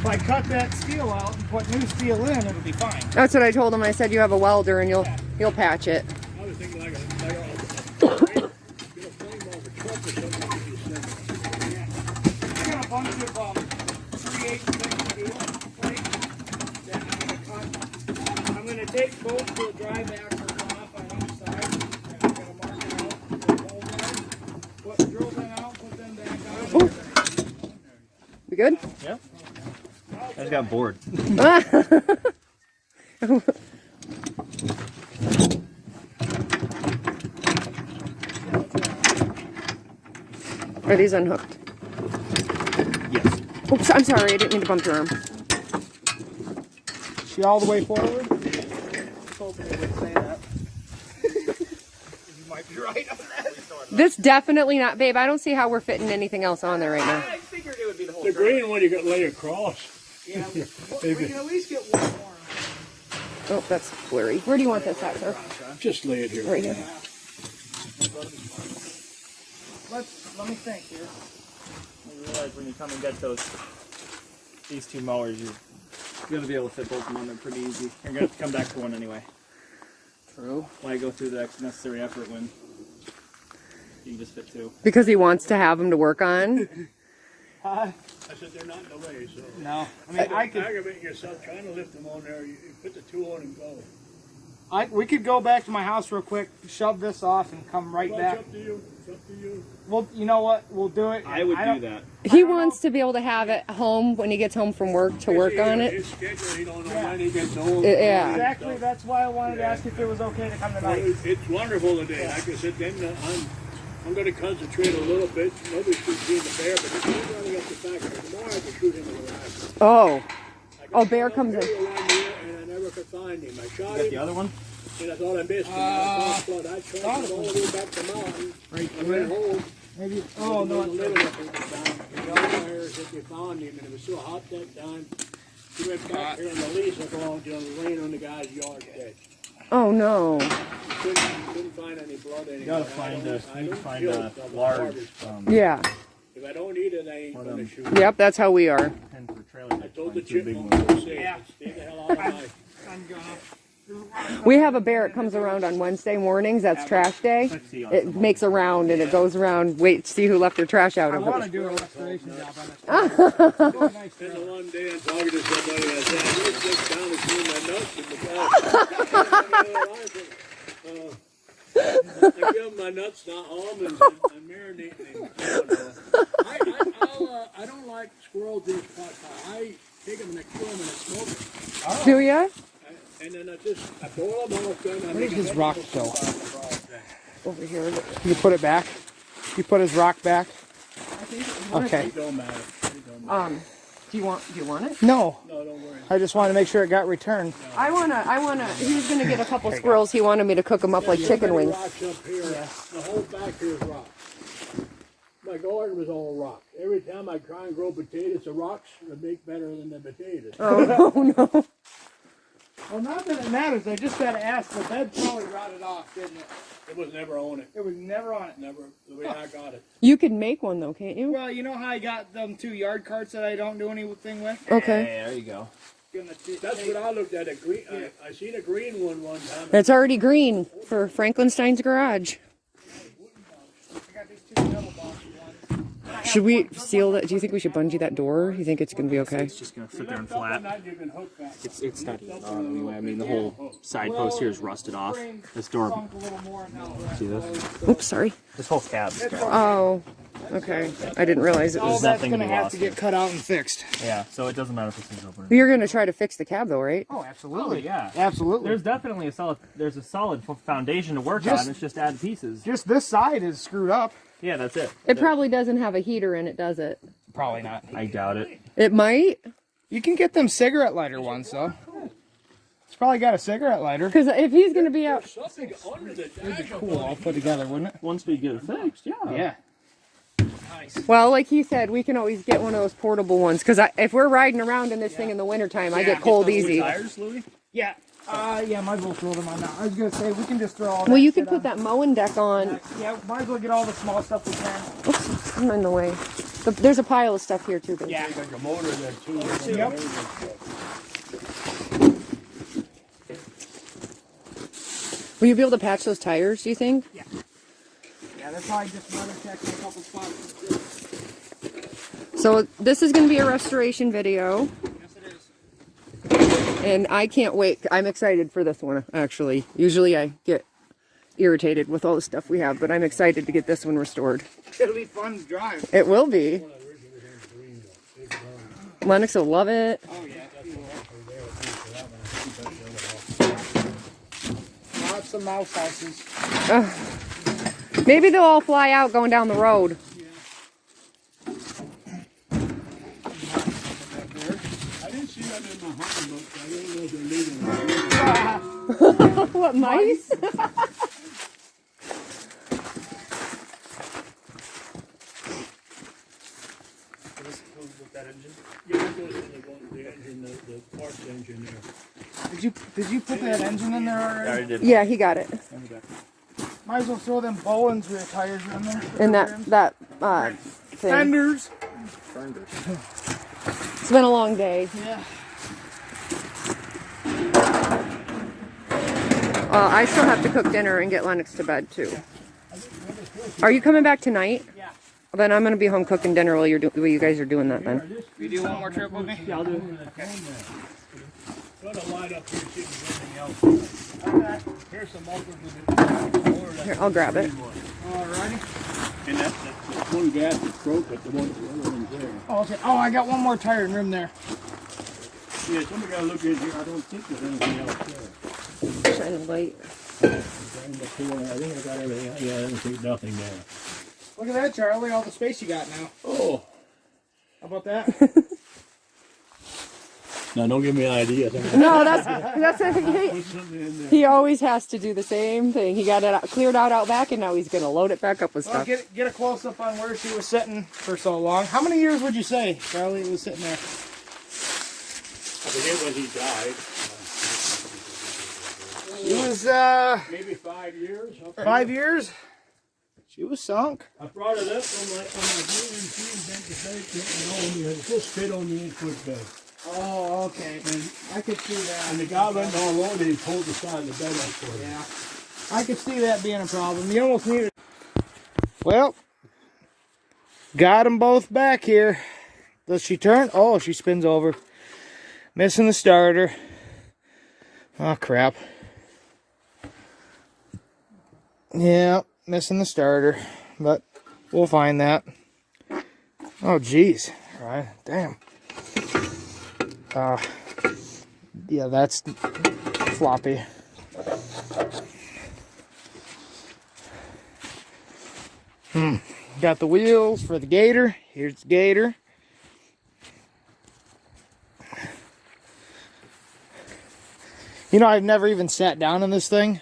[SPEAKER 2] if I cut that steel out and put new steel in, it'll be fine.
[SPEAKER 4] That's what I told him. I said you have a welder and you'll patch it.
[SPEAKER 1] I was thinking like a get a frame off a truck or something. You said.
[SPEAKER 2] I got a bunch of 3/8 things to do. That I'm gonna take both the drive axles off on each side. And I'm gonna mark it out. Drill them out, put them back on.
[SPEAKER 4] We good?
[SPEAKER 5] Yeah. I just got bored.
[SPEAKER 4] Are these unhooked?
[SPEAKER 5] Yes.
[SPEAKER 4] Oops, I'm sorry. I didn't mean to bump your arm.
[SPEAKER 2] She all the way forward. I was hoping it would say that. You might be right on that.
[SPEAKER 4] This definitely not, babe. I don't see how we're fitting anything else on there right now.
[SPEAKER 5] I figured it would be the whole
[SPEAKER 1] The green one you got lay across.
[SPEAKER 2] Yeah, we can at least get one more.
[SPEAKER 4] Oh, that's blurry. Where do you want this at, sir?
[SPEAKER 1] Just lay it here.
[SPEAKER 4] Right here.
[SPEAKER 2] Let me think here.
[SPEAKER 5] You realize when you come and get these two mowers, you're gonna be able to fit both of them on there pretty easy. You're gonna have to come back for one anyway.
[SPEAKER 2] True.
[SPEAKER 5] Why go through the necessary effort when you can just fit two?
[SPEAKER 4] Because he wants to have them to work on.
[SPEAKER 1] I said they're not in the way, so.
[SPEAKER 2] No. I mean, I could.
[SPEAKER 1] Aggravating yourself trying to lift them on there. You put the two on and go.
[SPEAKER 2] We could go back to my house real quick, shove this off, and come right
[SPEAKER 1] Well,
[SPEAKER 2] back.
[SPEAKER 1] it's up to you. It's up to you.
[SPEAKER 2] Well, you know what? We'll do it.
[SPEAKER 5] I would do that.
[SPEAKER 4] He wants to be able to have it home when he gets home from work to work on it.
[SPEAKER 1] His schedule, he don't know when he gets home.
[SPEAKER 4] Yeah.
[SPEAKER 2] Exactly. That's why I wanted to ask if it was okay to come
[SPEAKER 1] Well,
[SPEAKER 2] tonight.
[SPEAKER 1] it's wonderful today. Like I said, then I'm going to concentrate a little bit. Nobody should see the bear, but if he's running up the back, the more I can shoot him in the rifle.
[SPEAKER 4] Oh. Oh, bear comes in.
[SPEAKER 1] And I never could find him. I shot
[SPEAKER 5] Got
[SPEAKER 1] him.
[SPEAKER 5] the other one?
[SPEAKER 1] And I thought I missed him. I tried him all the way back to mountain.
[SPEAKER 2] Right
[SPEAKER 1] I went home.
[SPEAKER 2] Maybe. Oh no.
[SPEAKER 1] The little one was down. The yard said they found him, and it was so hot that time. He went back here on the lease of long till it laying on the guy's yard dead.
[SPEAKER 4] Oh no.
[SPEAKER 1] Couldn't find any blood anywhere.
[SPEAKER 5] You gotta find a large
[SPEAKER 4] Yeah.
[SPEAKER 1] If I don't eat it, I ain't gonna shoot.
[SPEAKER 4] Yep, that's how we are.
[SPEAKER 5] pen for trailer.
[SPEAKER 1] I told the
[SPEAKER 5] Find two big
[SPEAKER 1] chipmunk
[SPEAKER 5] ones.
[SPEAKER 1] to say,
[SPEAKER 2] Yeah.
[SPEAKER 1] stay the hell out of my.
[SPEAKER 2] I'm gonna.
[SPEAKER 4] We have a bear that comes around on Wednesday mornings. That's trash day. It makes a round and it goes around. Wait, see who left their trash out.
[SPEAKER 2] I
[SPEAKER 4] of
[SPEAKER 2] want
[SPEAKER 4] it.
[SPEAKER 2] to do a restoration job on it. Nice
[SPEAKER 1] And the
[SPEAKER 2] drill.
[SPEAKER 1] one day I'm talking to somebody, I said, I just down and clean my nuts in the back. I give them my nuts, not almonds, and marinate them. I don't like squirrels in pot pie. I take them and I kill them and I smoke them.
[SPEAKER 4] Do ya?
[SPEAKER 1] And then I boil them off.
[SPEAKER 2] Where did his rock go?
[SPEAKER 4] Over here.
[SPEAKER 2] You put it back. You put his rock back. Okay.
[SPEAKER 1] It don't matter. It don't matter.
[SPEAKER 4] Do you want it?
[SPEAKER 2] No,
[SPEAKER 1] No, don't worry.
[SPEAKER 2] I just wanted to make sure it got returned.
[SPEAKER 4] I wanna, he was gonna get a couple squirrels. He wanted me to cook them up like chicken wings.
[SPEAKER 1] Rocks up here. The whole back here is rock. My garden was all rock. Every time I try and grow potatoes, the rocks would make better than the potatoes.
[SPEAKER 4] Oh no.
[SPEAKER 2] Well, not that it matters. I just got to ask. The bed probably rotted off, didn't it?
[SPEAKER 1] It was never on it.
[SPEAKER 2] It was never on it.
[SPEAKER 1] Never the way I got it.
[SPEAKER 4] You can make one though, can't you?
[SPEAKER 2] Well, you know how I got them 2 yard carts that I don't do anything with?
[SPEAKER 4] Okay.
[SPEAKER 5] Hey, there you go.
[SPEAKER 1] That's what I looked at. A green. I seen a green one time.
[SPEAKER 4] It's already green for Frankenstein's garage.
[SPEAKER 2] I got these 2 double box ones.
[SPEAKER 4] Should we seal that? Do you think we should bungee that door? You think it's gonna be okay?
[SPEAKER 5] It's just gonna sit there and flat.
[SPEAKER 1] You can hook that.
[SPEAKER 5] It's not even on anyway. I mean, the whole side post here is rusted off. This door,
[SPEAKER 2] Sunk a little more now.
[SPEAKER 5] see this?
[SPEAKER 4] Oops, sorry.
[SPEAKER 5] This whole cab's
[SPEAKER 4] Oh, okay. I didn't realize it
[SPEAKER 2] All
[SPEAKER 4] was.
[SPEAKER 2] that's
[SPEAKER 5] nothing
[SPEAKER 2] going to
[SPEAKER 5] to be
[SPEAKER 2] have
[SPEAKER 5] lost
[SPEAKER 2] to get cut out and fixed.
[SPEAKER 5] yeah. So it doesn't matter if it's open.
[SPEAKER 4] You're gonna try to fix the cab though, right?
[SPEAKER 2] Oh, absolutely.
[SPEAKER 5] yeah.
[SPEAKER 2] Absolutely.
[SPEAKER 5] There's definitely a solid foundation to work
[SPEAKER 2] Just-
[SPEAKER 5] on. It's just add pieces.
[SPEAKER 2] Just this side is screwed up.
[SPEAKER 5] Yeah, that's it.
[SPEAKER 4] It probably doesn't have a heater in it, does it?
[SPEAKER 2] Probably not.
[SPEAKER 5] I doubt it.
[SPEAKER 4] It might,
[SPEAKER 2] You can get them cigarette lighter ones, though. It's probably got a cigarette lighter.
[SPEAKER 4] because if he's gonna be out,
[SPEAKER 1] Something under the dash.
[SPEAKER 2] Cool, all put together, wouldn't it?
[SPEAKER 5] Once we get it fixed, yeah.
[SPEAKER 2] Yeah. Nice.
[SPEAKER 4] well, like he said, we can always get one of those portable ones. Because if we're riding around in this thing in the wintertime, I get cold easy.
[SPEAKER 5] Tires, Louis?
[SPEAKER 2] Yeah. Yeah, might as well throw them on now. I was gonna say we can just throw all.
[SPEAKER 4] Well, you
[SPEAKER 2] shit
[SPEAKER 4] could put
[SPEAKER 2] on.
[SPEAKER 4] that mowing deck on.
[SPEAKER 2] Yeah, might as well get all the small stuff we can.
[SPEAKER 4] Oops, I'm in the way. There's a pile of stuff here too. Babe.
[SPEAKER 2] Yeah.
[SPEAKER 1] Like a motor there too.
[SPEAKER 2] Yep.
[SPEAKER 4] Will you be able to patch those tires, do you think?
[SPEAKER 2] Yeah, they're probably just weather checked in a couple spots.
[SPEAKER 4] So this is going to be a restoration video.
[SPEAKER 2] Yes, it is.
[SPEAKER 4] And I can't wait. I'm excited for this one, actually. Usually I get irritated with all the stuff we have, but I'm excited to get this one restored.
[SPEAKER 2] It'll be fun to drive.
[SPEAKER 4] It will be. Lennox will love it.
[SPEAKER 2] Oh yeah. Lots of mouse houses.
[SPEAKER 4] Maybe they'll all fly out going down the road.
[SPEAKER 1] I didn't see that in my hunting book. I don't know if they're leaving.
[SPEAKER 4] What, mice?
[SPEAKER 1] Yeah, that goes in the engine, the parts engine there.
[SPEAKER 2] Did you put that engine in there
[SPEAKER 5] I
[SPEAKER 2] already?
[SPEAKER 5] already did.
[SPEAKER 4] Yeah, he got it.
[SPEAKER 2] Might as well throw them Bolens rear tires in there.
[SPEAKER 4] And that thing.
[SPEAKER 2] Fenders.
[SPEAKER 4] It's been a long day.
[SPEAKER 2] Yeah.
[SPEAKER 4] I still have to cook dinner and get Lennox to bed too. Are you coming back tonight?
[SPEAKER 2] Yeah.
[SPEAKER 4] Well, then I'm gonna be home cooking dinner while while you guys are doing that then.
[SPEAKER 2] You do one more trip with me?
[SPEAKER 1] Yeah, I'll do it. Got a light up here, see if there's anything else.
[SPEAKER 2] Okay.
[SPEAKER 1] Here's some multiple.
[SPEAKER 4] Here, I'll grab it.
[SPEAKER 2] Alrighty.
[SPEAKER 1] And that's one gas is broke, but the other one's there.
[SPEAKER 2] Oh, okay. Oh, I got one more tire and rim there.
[SPEAKER 1] Yeah, somebody gotta look in here. I don't think there's anything else there.
[SPEAKER 4] Shining light.
[SPEAKER 1] In the corner, I think I got everything. Yeah, I don't think nothing there.
[SPEAKER 2] Look at that, Charlie. All the space you got now.
[SPEAKER 1] Oh,
[SPEAKER 2] How about that?
[SPEAKER 1] now don't give me an idea.
[SPEAKER 4] No, that's
[SPEAKER 1] Put something in there.
[SPEAKER 4] he always has to do the same thing. He got it cleared out back, and now he's gonna load it back up with
[SPEAKER 2] Well,
[SPEAKER 4] stuff.
[SPEAKER 2] get a close up on where she was sitting for so long. How many years would you say Charlie was sitting there?
[SPEAKER 1] I forget when he died.
[SPEAKER 2] It was
[SPEAKER 1] Maybe 5 years. Okay.
[SPEAKER 2] 5 years. She was sunk.
[SPEAKER 1] I brought it up on my GMC bed to bed, it just fit on the input bed.
[SPEAKER 2] Oh, okay.
[SPEAKER 1] And,
[SPEAKER 2] I could see that.
[SPEAKER 1] and the guy went all over and he pulled the side of the bed up for me.
[SPEAKER 2] Yeah. I could see that being a problem. You almost needed. Well, got them both back here. Does she turn? Oh, she spins over. Missing the starter. Oh, crap. Yeah, missing the starter. But we'll find that. Oh, geez. All right. Damn. Yeah, that's floppy. Got the wheels for the Gator. Here's the Gator. You know, I've never even sat down in this thing,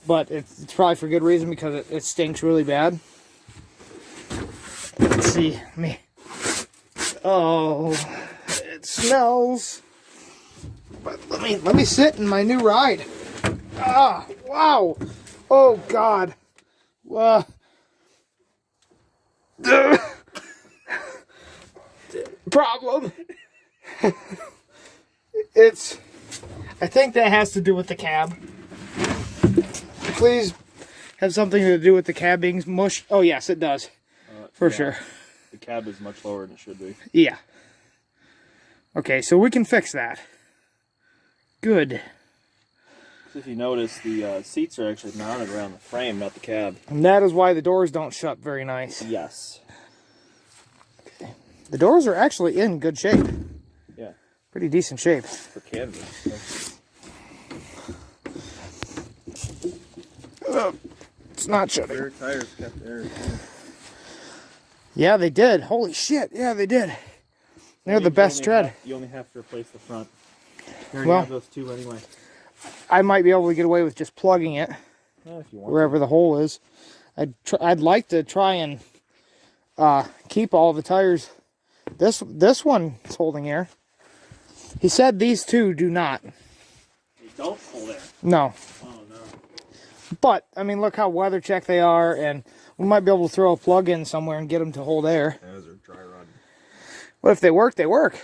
[SPEAKER 2] but it's probably for good reason because it stinks really bad. Let's see. Oh, it smells. But let me sit in my new ride. Ah, wow. Oh God. Problem. I think that has to do with the cab. Please have something to do with the cab being mush. Oh yes, it does. For sure.
[SPEAKER 5] The cab is much lower than it should be.
[SPEAKER 2] Yeah. Okay, so we can fix that. Good.
[SPEAKER 5] If you notice, the seats are actually mounted around the frame, not the cab.
[SPEAKER 2] And that is why the doors don't shut very nice.
[SPEAKER 5] Yes.
[SPEAKER 2] The doors are actually in good shape.
[SPEAKER 5] Yeah.
[SPEAKER 2] Pretty decent shape.
[SPEAKER 5] For canvas.
[SPEAKER 2] It's not shutting.
[SPEAKER 5] Rear tires kept air.
[SPEAKER 2] Yeah, they did. Holy shit. Yeah, they did. They're the best tread.
[SPEAKER 5] You only have to replace the front. You already
[SPEAKER 2] Well,
[SPEAKER 5] have those two anyway.
[SPEAKER 2] I might be able to get away with just plugging it
[SPEAKER 5] Well, if you want.
[SPEAKER 2] wherever the hole is. I'd like to try and keep all the tires. This one is holding air. He said these two do not.
[SPEAKER 5] don't hold air.
[SPEAKER 2] No.
[SPEAKER 5] Oh no.
[SPEAKER 2] But, I mean, look how weather check they are, and we might be able to throw a plug in somewhere and get them to hold air.
[SPEAKER 7] Yeah, those are dry rod.
[SPEAKER 2] But if they work, they work.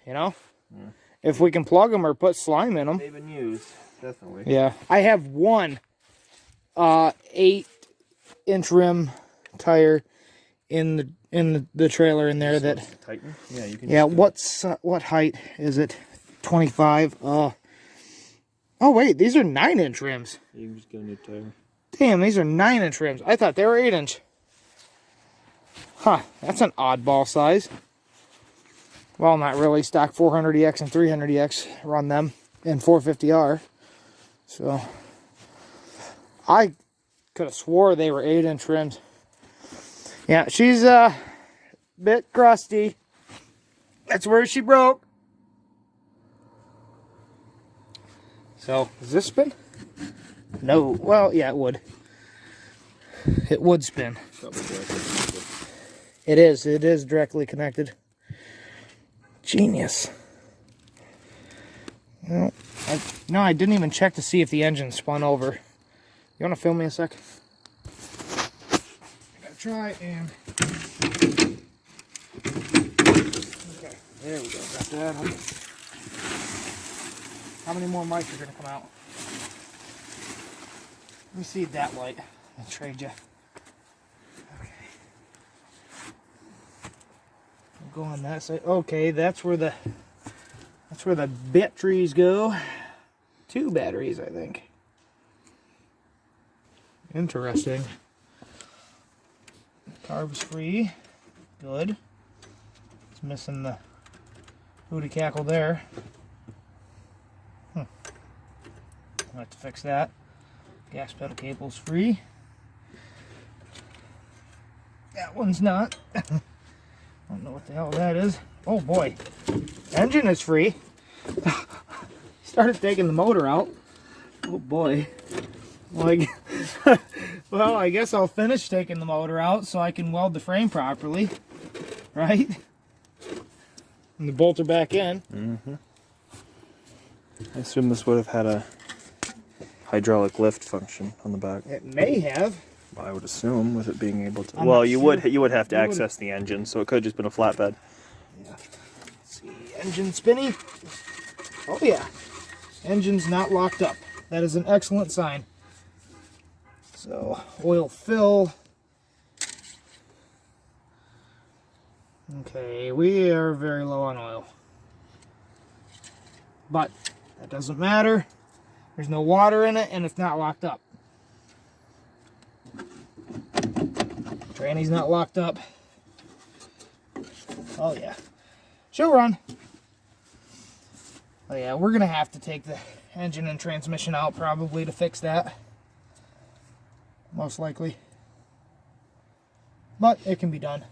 [SPEAKER 2] You know? Yeah. If we can plug them or put slime in them.
[SPEAKER 5] They've been used, definitely.
[SPEAKER 2] Yeah. I have one 8-inch rim tire in the trailer in there that...
[SPEAKER 5] Tighten? Yeah, you can.
[SPEAKER 2] Yeah, what height is it? 25. Oh, wait, these are 9-inch rims.
[SPEAKER 5] You can just get a new tire.
[SPEAKER 2] Damn, these are 9-inch rims. I thought they were 8-inch. Huh, that's an oddball size. Well, not really. Stock 400EX and 300EX run them in 450R. So, I could have swore they were 8-inch rims. Yeah, she's a bit crusty. That's where she broke. So, does this spin? No. Well, yeah, it would. It would spin. It is. It is directly connected. Genius. No, I didn't even check to see if the engine spun over. You want to film me a sec? I gotta try and... Okay, there we go. Got that. How many more mics are going to come out? Let me see that light. I'll trade you. Okay. We'll go on that side. Okay, that's where the batteries go. 2 batteries, I think. Interesting. Carbs free. Good. It's missing the hootie cackle there. I'll have to fix that. Gas pedal cable's free. That one's not. I don't know what the hell that is. Oh boy. Engine is free. Started taking the motor out. Oh boy. Like, well, I guess I'll finish taking the motor out so I can weld the frame properly. Right? And the bolts are back in.
[SPEAKER 5] Mm-hmm. I assume this would have had a hydraulic lift function on the back.
[SPEAKER 2] It may have.
[SPEAKER 5] Well, I would assume with it being able to.
[SPEAKER 2] I'm
[SPEAKER 5] Well,
[SPEAKER 2] not
[SPEAKER 5] you
[SPEAKER 2] sure.
[SPEAKER 5] would have to access the engine, so it could have just been a flatbed.
[SPEAKER 2] Yeah. Let's see. Engine spinny. Oh yeah. Engine's not locked up. That is an excellent sign. So, oil fill. Okay, we are very low on oil. But that doesn't matter. There's no water in it, and it's not locked up. Tranny's not locked up. Oh yeah. She'll run. Oh yeah, we're gonna have to take the engine and transmission out probably to fix that. Most likely. But it can be done.